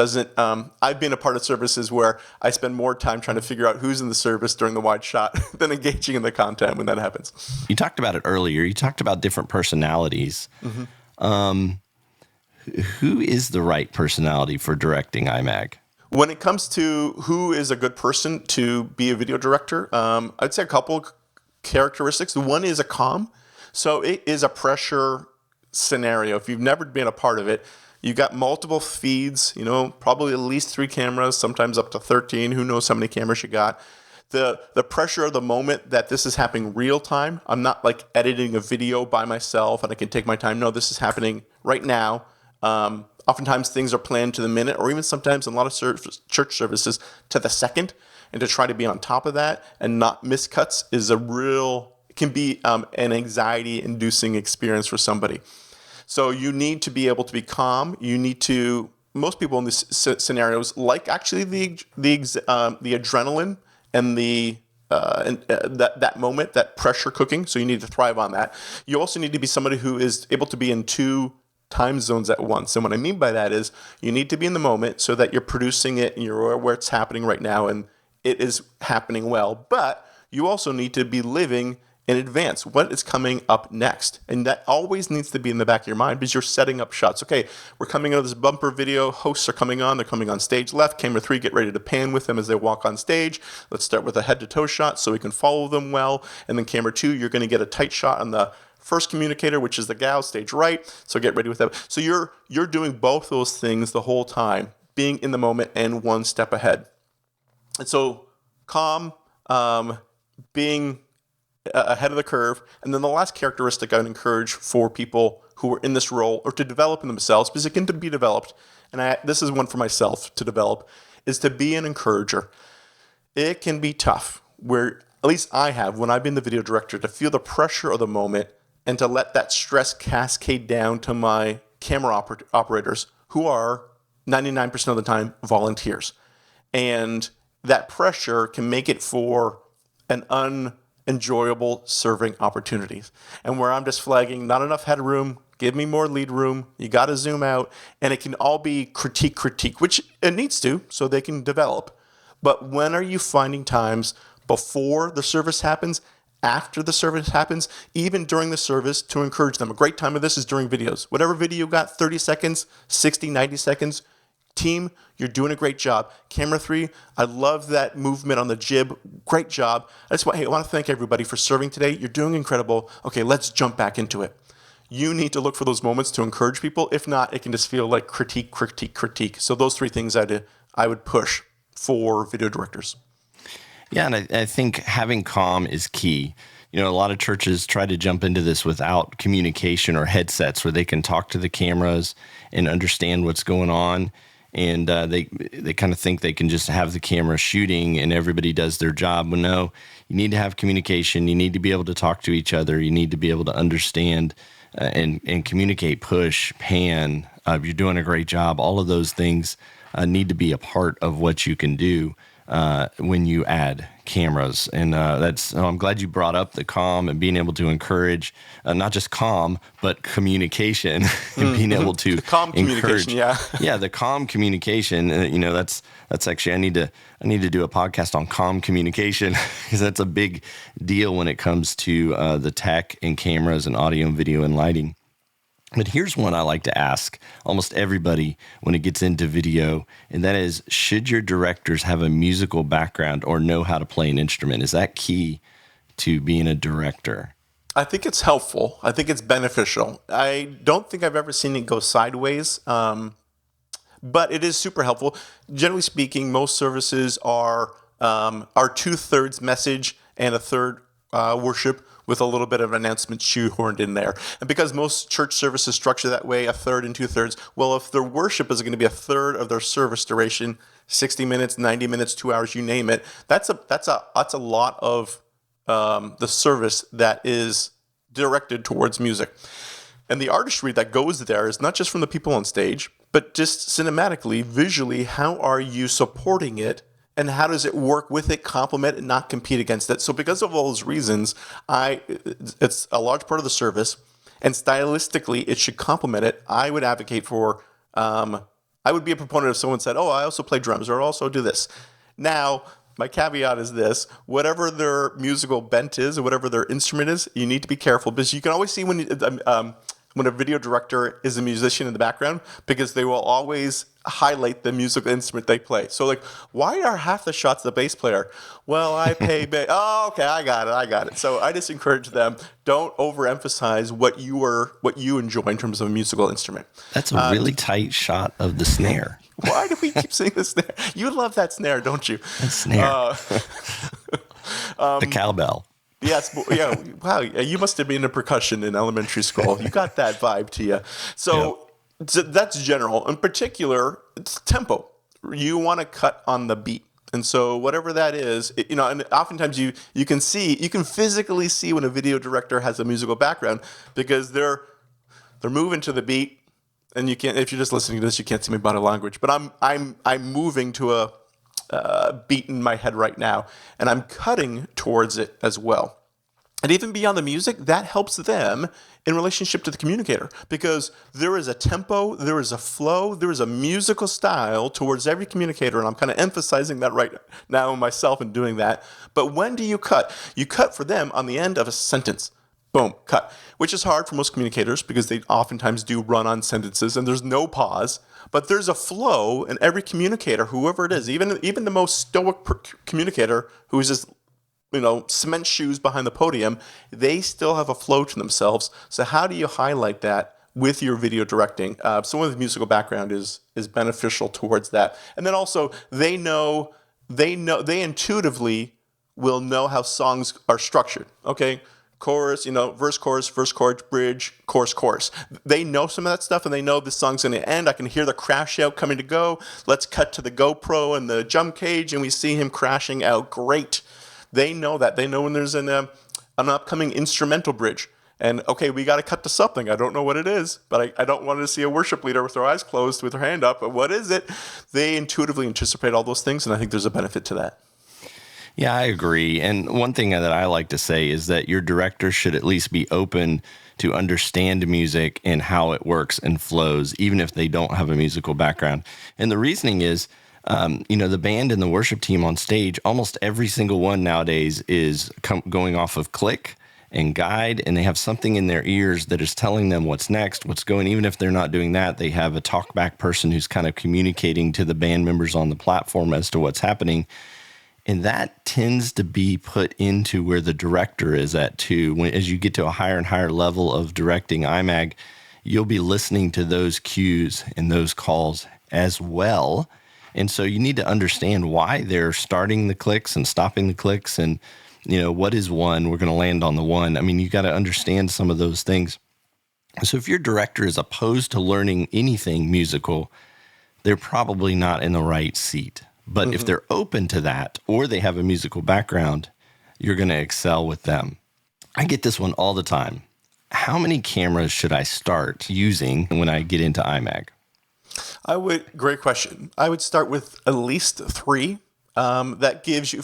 I've been a part of services where I spend more time trying to figure out who's in the service during the wide shot than engaging in the content when that happens. You talked about it earlier. You talked about different personalities. Mm-hmm. Who is the right personality for directing IMAG? When it comes to who is a good person to be a video director, I'd say a couple characteristics. One is a calm. So it is a pressure scenario. If you've never been a part of it, you got multiple feeds, probably at least 3 cameras, sometimes up to 13. Who knows how many cameras you got? The pressure of the moment that this is happening real time. I'm not like editing a video by myself and I can take my time. No, this is happening right now. Oftentimes things are planned to the minute, or even sometimes in a lot of church services to the second. And to try to be on top of that and not miss cuts can be an anxiety-inducing experience for somebody. So you need to be able to be calm. Most people in these scenarios like actually the adrenaline and that moment, that pressure cooking. So you need to thrive on that. You also need to be somebody who is able to be in 2 time zones at once. And what I mean by that is you need to be in the moment so that you're producing it and you're aware where it's happening right now and it is happening well. But you also need to be living in advance what is coming up next, and that always needs to be in the back of your mind because you're setting up shots. Okay, we're coming out of this bumper video, hosts are coming on, they're coming on stage left, camera 3, get ready to pan with them as they walk on stage. Let's start with a head to toe shot so we can follow them well, and then camera 2, you're going to get a tight shot on the first communicator, which is the gal, stage right, so get ready with that. So you're doing both those things the whole time, being in the moment and one step ahead. And so calm, being ahead of the curve. And then the last characteristic I would encourage for people who are in this role or to develop in themselves, because it can be developed, and this is one for myself to develop, is to be an encourager. It can be tough, where at least I have, when I've been the video director, to feel the pressure of the moment and to let that stress cascade down to my camera operators, who are 99% of the time volunteers. And that pressure can make it for an unenjoyable serving opportunities. And where I'm just flagging not enough headroom, Give me more lead room. You got to zoom out. And it can all be critique, which it needs to so they can develop. But when are you finding times before the service happens, after the service happens, even during the service to encourage them? A great time of this is during videos. Whatever video you got, 30 seconds, 60, 90 seconds, team, you're doing a great job. Camera 3, I love that movement on the jib. Great job. I want to thank everybody for serving today. You're doing incredible. Okay, let's jump back into it. You need to look for those moments to encourage people. If not, it can just feel like critique. So those 3 things I would push for video directors. Yeah, and I think having calm is key. A lot of churches try to jump into this without communication or headsets where they can talk to the cameras and understand what's going on. And they kind of think they can just have the camera shooting and everybody does their job. Well, no, you need to have communication. You need to be able to talk to each other. You need to be able to understand and communicate, push, pan. You're doing a great job. All of those things need to be a part of what you can do when you add cameras. And I'm glad you brought up the calm and being able to encourage not just calm, but communication and being able to the calm encourage. Communication, yeah, the calm communication. That's actually I need to do a podcast on calm communication because that's a big deal when it comes to the tech and cameras and audio and video and lighting. But here's one I like to ask almost everybody when it gets into video, and that is, should your directors have a musical background or know how to play an instrument? Is that key to being a director? I think it's helpful. I think it's beneficial. I don't think I've ever seen it go sideways, but it is super helpful. Generally speaking, most services are 2/3 message and 1/3 worship, with a little bit of announcement shoehorned in there. And because most church services structure that way, 1/3 and 2/3, well, if their worship is going to be 1/3 of their service duration, 60 minutes, 90 minutes, 2 hours, you name it, that's a lot of the service that is directed towards music. And the artistry that goes there is not just from the people on stage, but just cinematically, visually, how are you supporting it? And how does it work with it, complement it, not compete against it? So because of all those reasons, it's a large part of the service, and stylistically, it should complement it. I would advocate for, I would be a proponent if someone said, I also play drums, or also do this. Now, my caveat is this: whatever their musical bent is, or whatever their instrument is, you need to be careful, because you can always see when a video director is a musician in the background, because they will always highlight the musical instrument they play. So like, why are half the shots the bass player? Well, I pay bass. Oh, okay, I got it. So I just encourage them, don't overemphasize what you enjoy in terms of a musical instrument. That's a really tight shot of the snare. Why do we keep saying the snare? You love that snare, don't you? That snare. The cowbell. Yes, yeah. Wow, you must have been into percussion in elementary school. You got that vibe to you. So that's general. In particular, it's tempo. You want to cut on the beat. And so whatever that is, and oftentimes you can physically see when a video director has a musical background, because they're moving to the beat, and you can't, if you're just listening to this, you can't see my body language. But I'm moving to a beat in my head right now, and I'm cutting towards it as well. And even beyond the music, that helps them in relationship to the communicator, because there is a tempo, there is a flow, there is a musical style towards every communicator, and I'm kind of emphasizing that right now myself in doing that. But when do you cut? You cut for them on the end of a sentence. Boom, cut. Which is hard for most communicators, because they oftentimes do run on sentences and there's no pause. But there's a flow in every communicator, whoever it is, even the most stoic communicator who is just, cement shoes behind the podium, they still have a flow to themselves. So how do you highlight that with your video directing? Someone with a musical background is beneficial towards that. And then also they intuitively will know how songs are structured. Okay. Chorus, verse, chorus, bridge, chorus. They know some of that stuff, and they know this song's going to end. I can hear the crash out coming to go. Let's cut to the GoPro and the jump cage, and we see him crashing out. Great. They know that. They know when there's an upcoming instrumental bridge. And, okay, we got to cut to something. I don't know what it is, but I don't want to see a worship leader with their eyes closed with their hand up. But what is it? They intuitively anticipate all those things, and I think there's a benefit to that. Yeah, I agree. And one thing that I like to say is that your director should at least be open to understand music and how it works and flows, even if they don't have a musical background. And the reasoning is, the band and the worship team on stage, almost every single one nowadays is going off of click and guide, and they have something in their ears that is telling them what's next, what's going. Even if they're not doing that, they have a talkback person who's kind of communicating to the band members on the platform as to what's happening. And that tends to be put into where the director is at too. As you get to a higher and higher level of directing IMAG, you'll be listening to those cues and those calls as well. And so you need to understand why they're starting the clicks and stopping the clicks, and what is one? We're going to land on the one. I mean, you got to understand some of those things. So if your director is opposed to learning anything musical, they're probably not in the right seat. But if they're open to that, or they have a musical background, you're going to excel with them. I get this one all the time. How many cameras should I start using when I get into IMAG? Great question. I would start with at least 3. That gives you,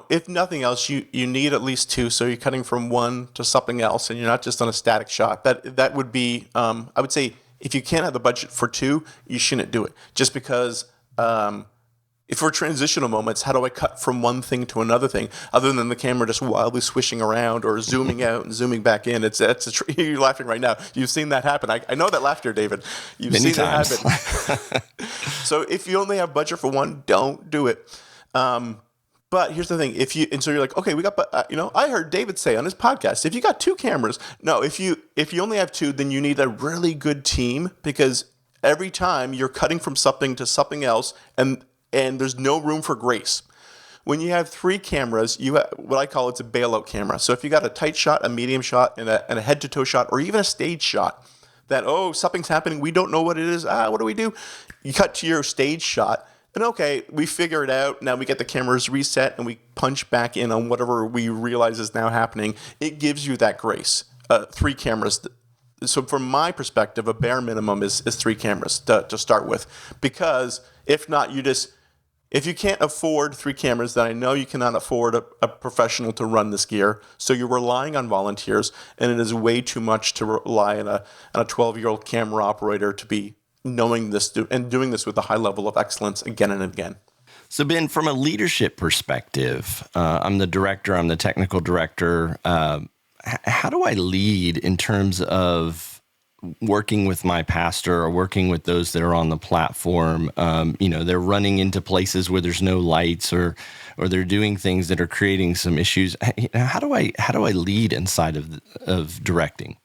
if nothing else, you need at least 2. So you're cutting from one to something else, and you're not just on a static shot. That would be, I would say, if you can't have the budget for 2, you shouldn't do it. Just because, if for transitional moments, how do I cut from one thing to another thing, other than the camera just wildly swishing around or zooming out and zooming back in? You're laughing right now. You've seen that happen. I know that laughter, David. You've Many seen times. that happen. So if you only have budget for one, don't do it. But here's the thing: so you're like, okay, we got, I heard David say on his podcast, if you got 2 cameras, no, if you only have 2, then you need a really good team, because every time you're cutting from something to something else, and there's no room for grace. When you have 3 cameras, you have what I call it's a bailout camera. So if you got a tight shot, a medium shot, and a head-to-toe shot, or even a stage shot, that, something's happening, we don't know what it is, what do we do? You cut to your stage shot, and okay, we figure it out. Now we get the cameras reset, and we punch back in on whatever we realize is now happening. It gives you that grace. 3 cameras. So from my perspective, a bare minimum is 3 cameras to start with, because if not, if you can't afford 3 cameras, then I know you cannot afford a professional to run this gear. So you're relying on volunteers, and it is way too much to rely on a 12-year-old camera operator to be knowing this and doing this with a high level of excellence again and again. So Ben, from a leadership perspective, I'm the director, I'm the technical director. How do I lead in terms of working with my pastor or working with those that are on the platform? They're running into places where there's no lights, or they're doing things that are creating some issues. How do I lead inside of directing?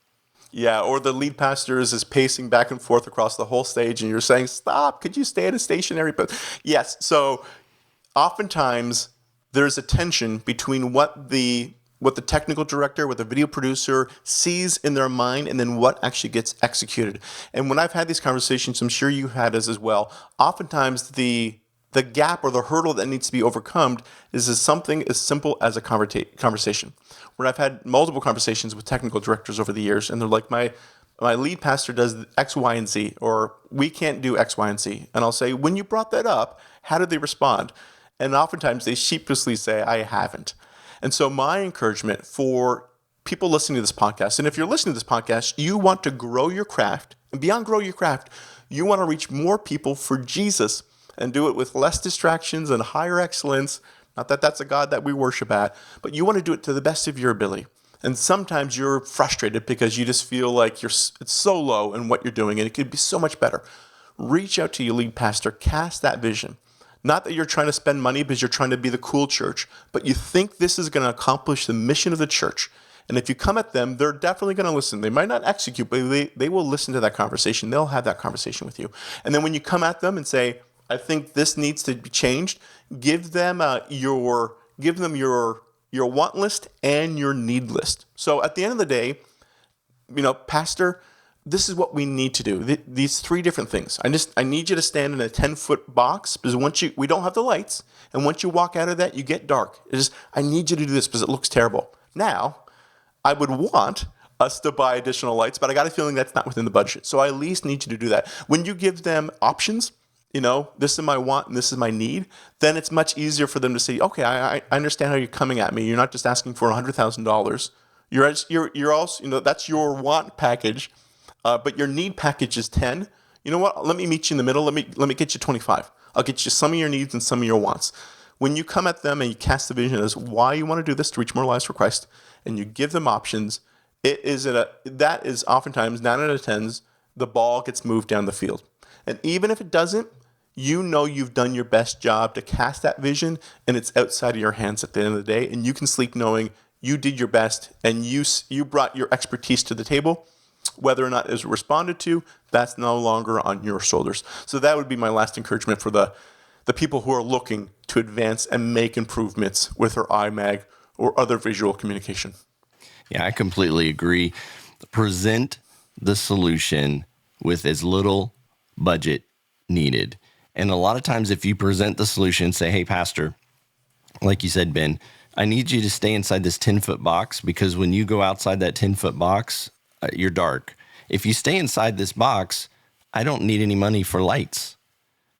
Yeah, or the lead pastor is pacing back and forth across the whole stage, and you're saying, "Stop! Could you stay at a stationary?" But yes, so oftentimes there's a tension between what the technical director, what the video producer sees in their mind, and then what actually gets executed. And when I've had these conversations, I'm sure you had as well, oftentimes the gap or the hurdle that needs to be overcome is something as simple as a conversation. Where I've had multiple conversations with technical directors over the years, and they're like, my lead pastor does X, Y, and Z, or we can't do X, Y, and Z. And I'll say, when you brought that up, how did they respond? And oftentimes they sheepishly say, I haven't. And so my encouragement for people listening to this podcast, and if you're listening to this podcast, you want to grow your craft, and beyond grow your craft, you want to reach more people for Jesus and do it with less distractions and higher excellence. Not that that's a God that we worship at, but you want to do it to the best of your ability. And sometimes you're frustrated because you just feel like it's so low in what you're doing, and it could be so much better. Reach out to your lead pastor, cast that vision. Not that you're trying to spend money because you're trying to be the cool church, but you think this is going to accomplish the mission of the church. And if you come at them, they're definitely going to listen. They might not execute, but they will listen to that conversation. They'll have that conversation with you. And then when you come at them and say, I think this needs to be changed, give them your want list and your need list. So at the end of the day, pastor, this is what we need to do. These 3 different things. I need you to stand in a 10-foot box, because we don't have the lights, and once you walk out of that, you get dark. I need you to do this because it looks terrible. Now, I would want us to buy additional lights, but I got a feeling that's not within the budget. So I at least need you to do that. When you give them options, this is my want and this is my need, then it's much easier for them to say, okay, I understand how you're coming at me. You're not just asking for $100,000. You're also, that's your want package, but your need package is 10. You know what? Let me meet you in the middle. Let me get you 25. I'll get you some of your needs and some of your wants. When you come at them and you cast the vision as why you want to do this to reach more lives for Christ, and you give them options, that is oftentimes 9 out of 10, the ball gets moved down the field. And even if it doesn't, you've done your best job to cast that vision, and it's outside of your hands at the end of the day, and you can sleep knowing you did your best and you brought your expertise to the table. Whether or not it was responded to, that's no longer on your shoulders. So that would be my last encouragement for the people who are looking to advance and make improvements with their IMAG or other visual communication. Yeah, I completely agree. Present the solution with as little budget needed. And a lot of times if you present the solution, say, hey, pastor, like you said, Ben, I need you to stay inside this 10-foot box because when you go outside that 10-foot box, you're dark. If you stay inside this box, I don't need any money for lights.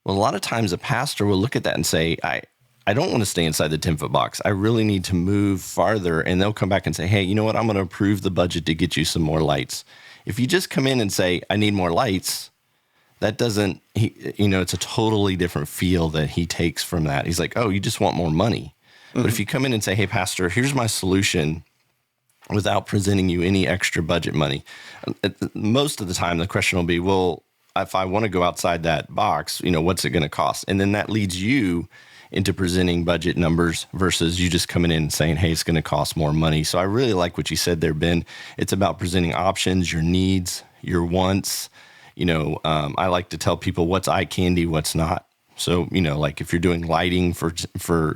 Well, a lot of times a pastor will look at that and say, I don't want to stay inside the 10-foot box. I really need to move farther. And they'll come back and say, hey, you know what? I'm going to approve the budget to get you some more lights. If you just come in and say, I need more lights, that doesn't, it's a totally different feel that he takes from that. He's like, oh, you just want more money. Mm-hmm. But if you come in and say, hey, pastor, here's my solution, without presenting you any extra budget money, most of the time the question will be, well, if I want to go outside that box, what's it going to cost? And then that leads you into presenting budget numbers versus you just coming in and saying, hey, it's going to cost more money. So I really like what you said there, Ben. It's about presenting options, your needs, your wants. I like to tell people what's eye candy, what's not. So, like if you're doing lighting for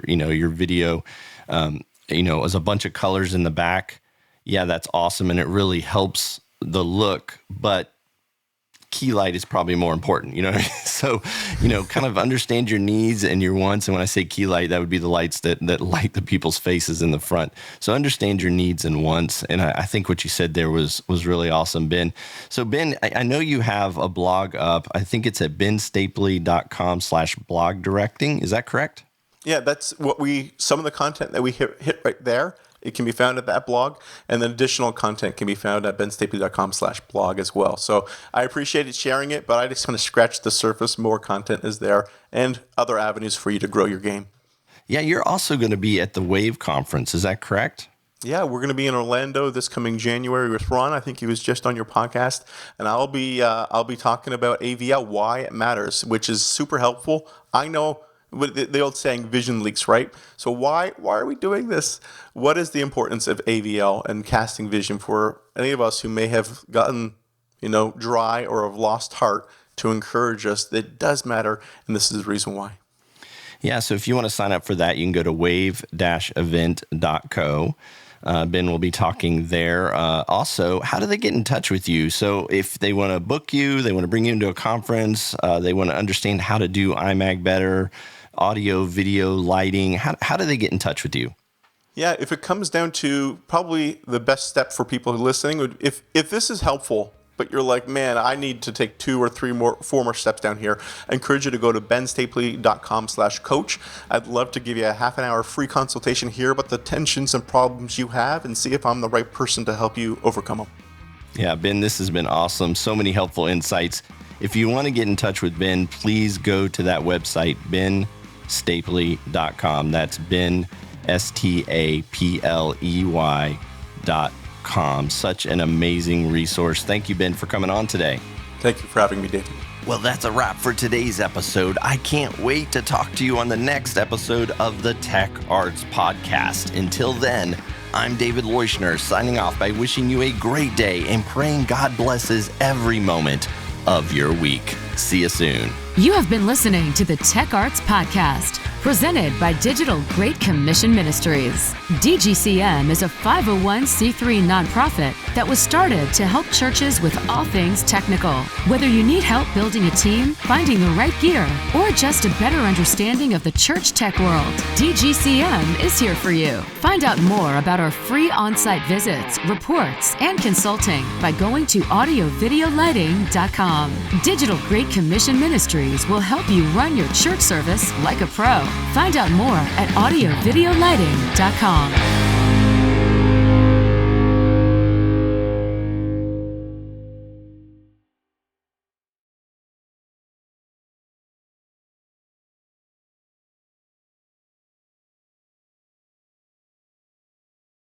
your video, as a bunch of colors in the back, yeah, that's awesome. And it really helps the look, but key light is probably more important, So, kind of understand your needs and your wants. And when I say key light, that would be the lights that light the people's faces in the front. So understand your needs and wants. And I think what you said there was really awesome, Ben. So Ben, I know you have a blog up. I think it's at benstapley.com/blog directing. Is that correct? Yeah, that's some of the content that we hit right there. It can be found at that blog, and then additional content can be found at benstapley.com/blog as well. So I appreciated sharing it, but I just want to scratch the surface. More content is there and other avenues for you to grow your game. Yeah, you're also going to be at the WAVE conference. Is that correct? Yeah, we're going to be in Orlando this coming January with Ron. I think he was just on your podcast, and I'll be talking about AVL, why it matters, which is super helpful. I know the old saying, vision leaks, right? So why are we doing this? What is the importance of AVL and casting vision for any of us who may have gotten, dry or have lost heart, to encourage us that it does matter, and this is the reason why. Yeah, so if you want to sign up for that, you can go to wave-event.co. Ben will be talking there. Also, how do they get in touch with you? So if they want to book you, they want to bring you into a conference, they want to understand how to do IMAG better, audio, video, lighting, how do they get in touch with you? Yeah, if it comes down to probably the best step for people who are listening, if this is helpful, but you're like, man, I need to take 2 or 4 more steps down here, I encourage you to go to benstapley.com/coach. I'd love to give you a half an hour free consultation here about the tensions and problems you have and see if I'm the right person to help you overcome them. Yeah, Ben, this has been awesome. So many helpful insights. If you want to get in touch with Ben, please go to that website, benstapley.com. That's Ben, STAPLEY.com. Such an amazing resource. Thank you, Ben, for coming on today. Thank you for having me, David. Well, that's a wrap for today's episode. I can't wait to talk to you on the next episode of the Tech Arts Podcast. Until then, I'm David Leuschner, signing off by wishing you a great day and praying God blesses every moment of your week. See you soon. You have been listening to the Tech Arts Podcast, presented by Digital Great Commission Ministries. DGCM is a 501c3 nonprofit that was started to help churches with all things technical. Whether you need help building a team, finding the right gear, or just a better understanding of the church tech world, DGCM is here for you. Find out more about our free on-site visits, reports, and consulting by going to audiovideolighting.com. Digital Great Commission Ministries Ministries will help you run your church service like a pro. Find out more at audiovideolighting.com.